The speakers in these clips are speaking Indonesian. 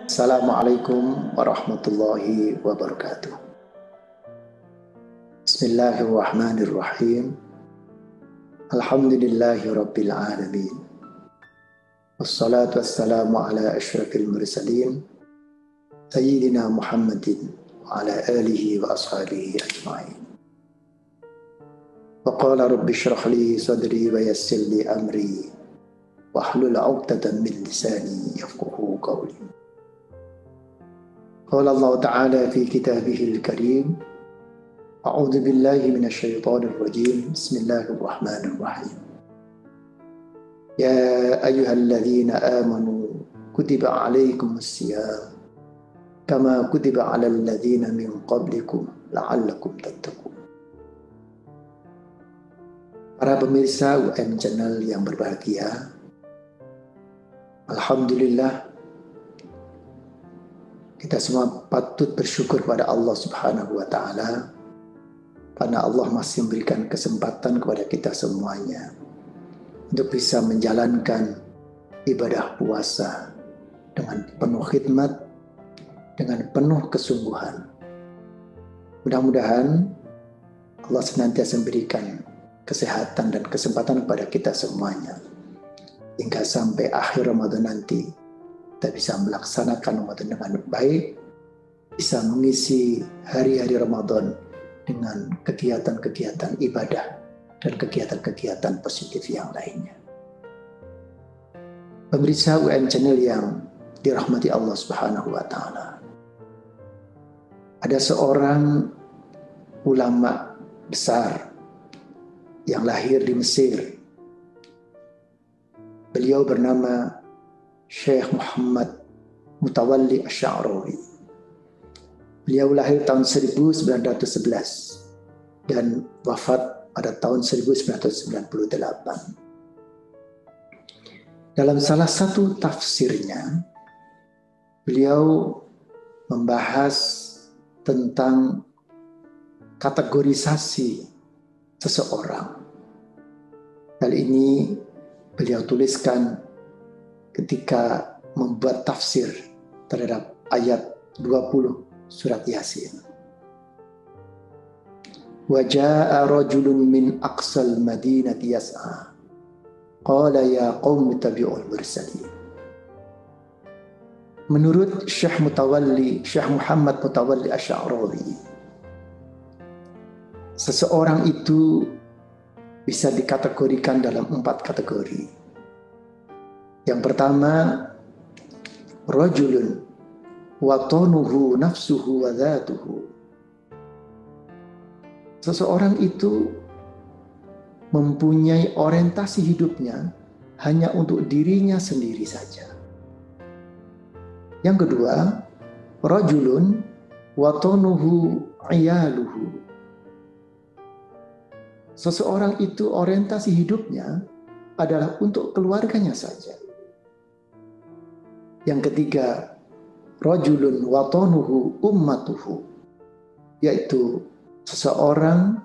Assalamualaikum warahmatullahi wabarakatuh. Bismillahirrahmanirrahim. Alhamdulillahi rabbil alamin. Wassalatu wassalamu ala asyrafil mursalin Sayyidina Muhammadin wa ala alihi wa ashabihi ajma'in. Wa qala rabbi shrah li sadri wa yassir li amri wahlul 'uqdatam min lisani yafqahu qawli. Qala Allah Ta'ala fi kitabihil karim, A'udzu billahi minasyaitonir rajim. Bismillahirrahmanirrahim. Ya ayyuhalladzina amanu kutiba 'alaikumus shiyam kama kutiba 'alal ladzina min qablikum la'allakum tattaqun. Para pemirsa UM Channel yang berbahagia, alhamdulillah kita semua patut bersyukur pada Allah Subhanahu wa Ta'ala karena Allah masih memberikan kesempatan kepada kita semuanya untuk bisa menjalankan ibadah puasa dengan penuh khidmat, dengan penuh kesungguhan. Mudah-mudahan Allah senantiasa memberikan kesehatan dan kesempatan kepada kita semuanya hingga sampai akhir Ramadan nanti kita bisa melaksanakan Ramadan dengan baik, bisa mengisi hari-hari Ramadan dengan kegiatan-kegiatan ibadah dan kegiatan-kegiatan positif yang lainnya. Pemirsa UM Channel yang dirahmati Allah Subhanahu wa Ta'ala, ada seorang ulama besar yang lahir di Mesir. Beliau bernama Syekh Muhammad Mutawalli Asy'arawi. Beliau lahir tahun 1911 dan wafat pada tahun 1998. Dalam salah satu tafsirnya, beliau membahas tentang kategorisasi seseorang. Hal ini beliau tuliskan ketika membuat tafsir terhadap ayat 20 surat Yasin. Wa jaa'a rajulun min aqsal madinati yas'a qala ya qaumi tabi'ul mursalin. Menurut Syekh Muhammad Mutawalli Asy'arawi, seseorang itu bisa dikategorikan dalam 4 kategori. Yang pertama, rajulun watanuhu nafsuhu wa dhatuhu. Seseorang itu mempunyai orientasi hidupnya hanya untuk dirinya sendiri saja. Yang kedua, rajulun watanuhu iyaluhu. Seseorang itu orientasi hidupnya adalah untuk keluarganya saja. Yang ketiga, rajulun watanuhu ummatuhu, yaitu seseorang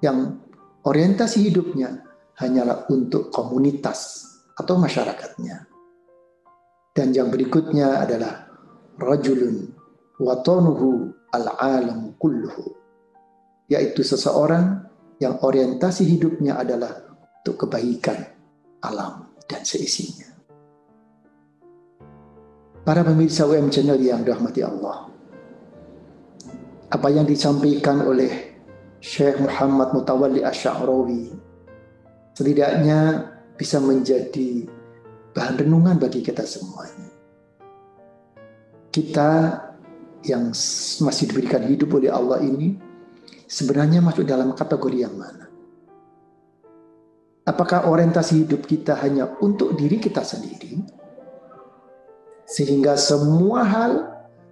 yang orientasi hidupnya hanyalah untuk komunitas atau masyarakatnya. Dan yang berikutnya adalah rajulun watanuhu al-alam kulluhu, yaitu seseorang yang orientasi hidupnya adalah untuk kebaikan alam dan seisinya. Para pemirsa UM Channel yang dirahmati Allah, apa yang disampaikan oleh Syekh Muhammad Mutawalli Asy'arawi setidaknya bisa menjadi bahan renungan bagi kita semuanya. Kita yang masih diberikan hidup oleh Allah ini sebenarnya masuk dalam kategori yang mana? Apakah orientasi hidup kita hanya untuk diri kita sendiri, sehingga semua hal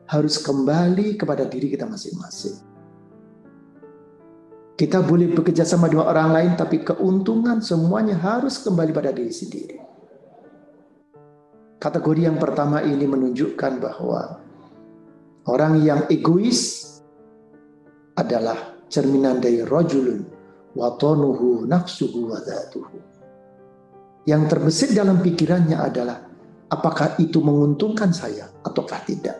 harus kembali kepada diri kita masing-masing? Kita boleh bekerja sama dengan orang lain, tapi keuntungan semuanya harus kembali pada diri sendiri. Kategori yang pertama ini menunjukkan bahwa orang yang egois adalah cerminan dari rajulun watanuhu nafsuhu wa dhatuhu. Yang terbesit dalam pikirannya adalah apakah itu menguntungkan saya ataukah tidak.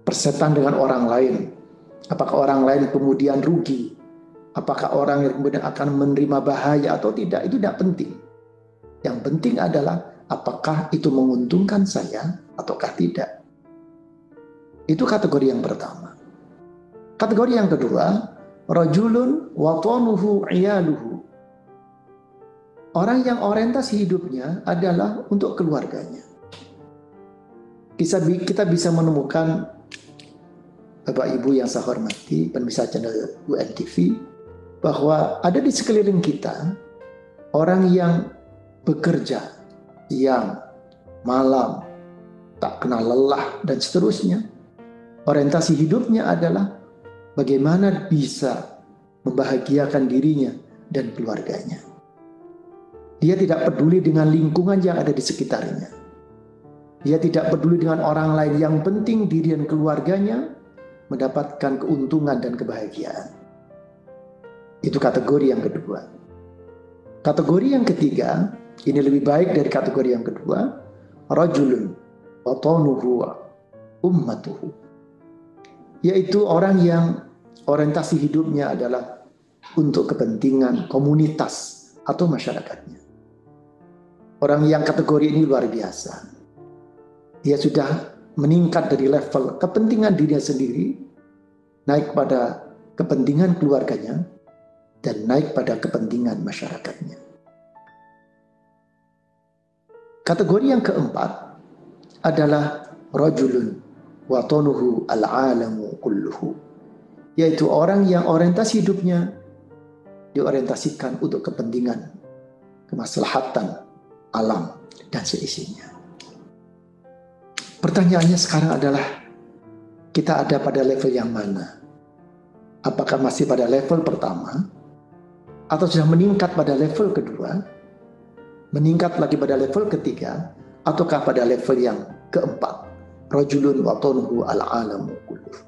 Persetan dengan orang lain, apakah orang lain kemudian rugi, apakah orang yang kemudian akan menerima bahaya atau tidak, itu tidak penting. Yang penting adalah apakah itu menguntungkan saya ataukah tidak. Itu kategori yang pertama. Kategori yang kedua, rajulun watanuhu iyaluhu. Orang yang orientasi hidupnya adalah untuk keluarganya. Kita bisa menemukan, Bapak Ibu yang saya hormati, pemirsa channel UNTV, bahwa ada di sekeliling kita orang yang bekerja siang, malam, tak kenal lelah, dan seterusnya. Orientasi hidupnya adalah bagaimana bisa membahagiakan dirinya dan keluarganya. Dia tidak peduli dengan lingkungan yang ada di sekitarnya. Dia tidak peduli dengan orang lain. Yang penting diri dan keluarganya mendapatkan keuntungan dan kebahagiaan. Itu kategori yang kedua. Kategori yang ketiga, ini lebih baik dari kategori yang kedua, rajulun watanuhu ummatuhu. Yaitu orang yang orientasi hidupnya adalah untuk kepentingan komunitas atau masyarakatnya. Orang yang kategori ini luar biasa. Dia sudah meningkat dari level kepentingan dirinya sendiri, naik pada kepentingan keluarganya, dan naik pada kepentingan masyarakatnya. Kategori yang keempat adalah rajulun watanuhu al-alamu kulluhu. Yaitu orang yang orientasi hidupnya diorientasikan untuk kepentingan, kemaslahatan alam dan seisinya. Pertanyaannya sekarang adalah, kita ada pada level yang mana? Apakah masih pada level pertama? Atau sudah meningkat pada level kedua? Meningkat lagi pada level ketiga? Ataukah pada level yang keempat? Rajulun watanuhu al-alamu kulluhu.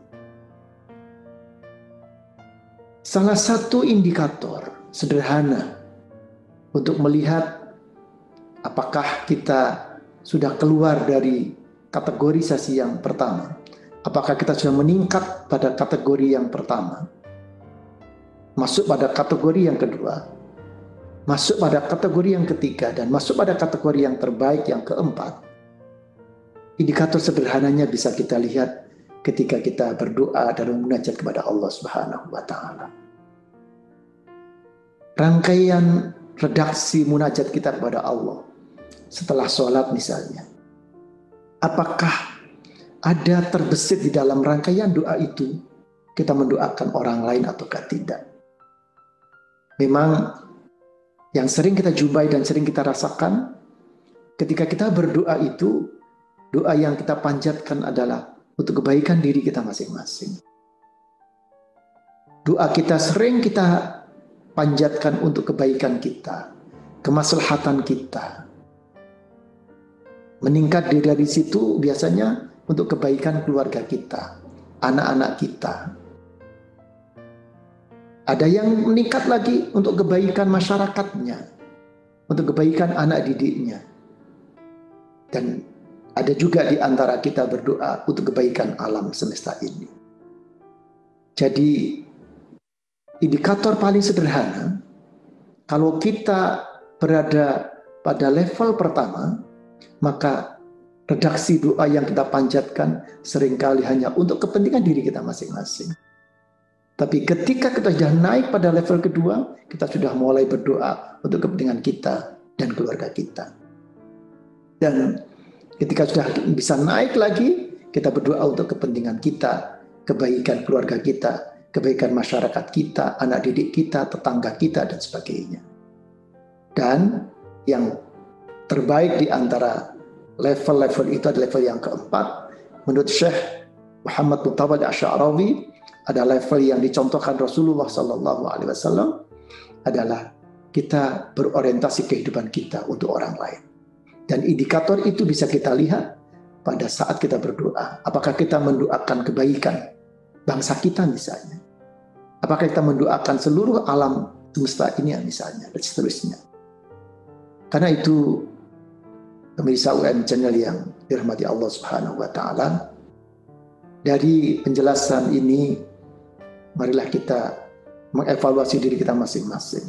Salah satu indikator sederhana untuk melihat apakah kita sudah keluar dari kategorisasi yang pertama, apakah kita sudah meningkat pada kategori yang pertama, masuk pada kategori yang kedua, masuk pada kategori yang ketiga, dan masuk pada kategori yang terbaik yang keempat. Indikator sederhananya bisa kita lihat ketika kita berdoa dan memunajat kepada Allah Subhanahu wa Ta'ala. Rangkaian redaksi munajat kita kepada Allah setelah sholat misalnya, apakah ada terbesit di dalam rangkaian doa itu kita mendoakan orang lain ataukah tidak? Memang yang sering kita jumpai dan sering kita rasakan, ketika kita berdoa itu, doa yang kita panjatkan adalah untuk kebaikan diri kita masing-masing. Doa kita sering kita panjatkan untuk kebaikan kita, kemaslahatan kita. Meningkat dari situ biasanya untuk kebaikan keluarga kita, anak-anak kita. Ada yang meningkat lagi untuk kebaikan masyarakatnya, untuk kebaikan anak didiknya. Dan ada juga di antara kita berdoa untuk kebaikan alam semesta ini. Jadi indikator paling sederhana, kalau kita berada pada level pertama, maka redaksi doa yang kita panjatkan seringkali hanya untuk kepentingan diri kita masing-masing. Tapi ketika kita sudah naik pada level kedua, kita sudah mulai berdoa untuk kepentingan kita dan keluarga kita. Dan ketika sudah bisa naik lagi, kita berdoa untuk kepentingan kita, kebaikan keluarga kita, kebaikan masyarakat kita, anak didik kita, tetangga kita, dan sebagainya. Dan yang terbaik di antara level-level itu adalah level yang keempat. Menurut Syekh Muhammad bin Tawad Asy'arawi, ada level yang dicontohkan Rasulullah SAW adalah kita berorientasi kehidupan kita untuk orang lain. Dan indikator itu bisa kita lihat pada saat kita berdoa. Apakah kita mendoakan kebaikan bangsa kita misalnya? Apakah kita mendoakan seluruh alam semesta ini misalnya, dan seterusnya. Karena itu Pemirsa UM Channel yang dirahmati Allah Subhanahu wa Ta'ala, dari penjelasan ini marilah kita mengevaluasi diri kita masing-masing.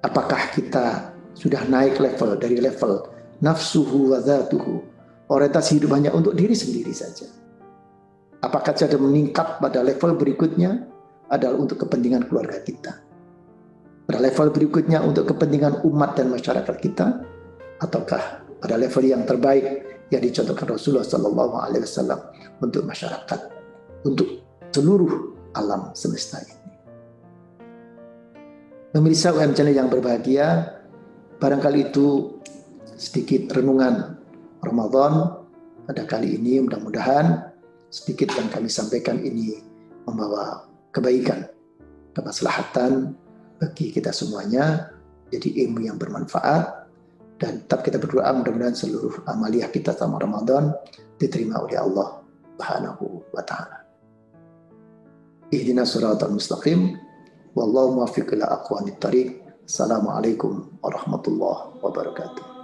Apakah kita sudah naik level dari level nafsuhu wa dzatuhu, orientasi hidup hanya untuk diri sendiri saja? Apakah sudah meningkat pada level berikutnya adalah untuk kepentingan keluarga kita? Pada level berikutnya untuk kepentingan umat dan masyarakat kita? Ataukah pada level yang terbaik yang dicontohkan Rasulullah SAW untuk masyarakat, untuk seluruh alam semesta ini? Pemirsa UM Channel yang berbahagia, barangkali itu sedikit renungan Ramadan pada kali ini. Mudah-mudahan sedikit yang kami sampaikan ini membawa kebaikan, kemaslahatan bagi kita semuanya, jadi ilmu yang bermanfaat. Dan tetap kita berdoa mudah-mudahan seluruh amaliyah kita selama Ramadan diterima oleh Allah Subhanahu wa Ta'ala. Ihdinas siratal mustaqim, wallahu muwaffiq ila aqwamit thariq. Assalamualaikum warahmatullahi wabarakatuh.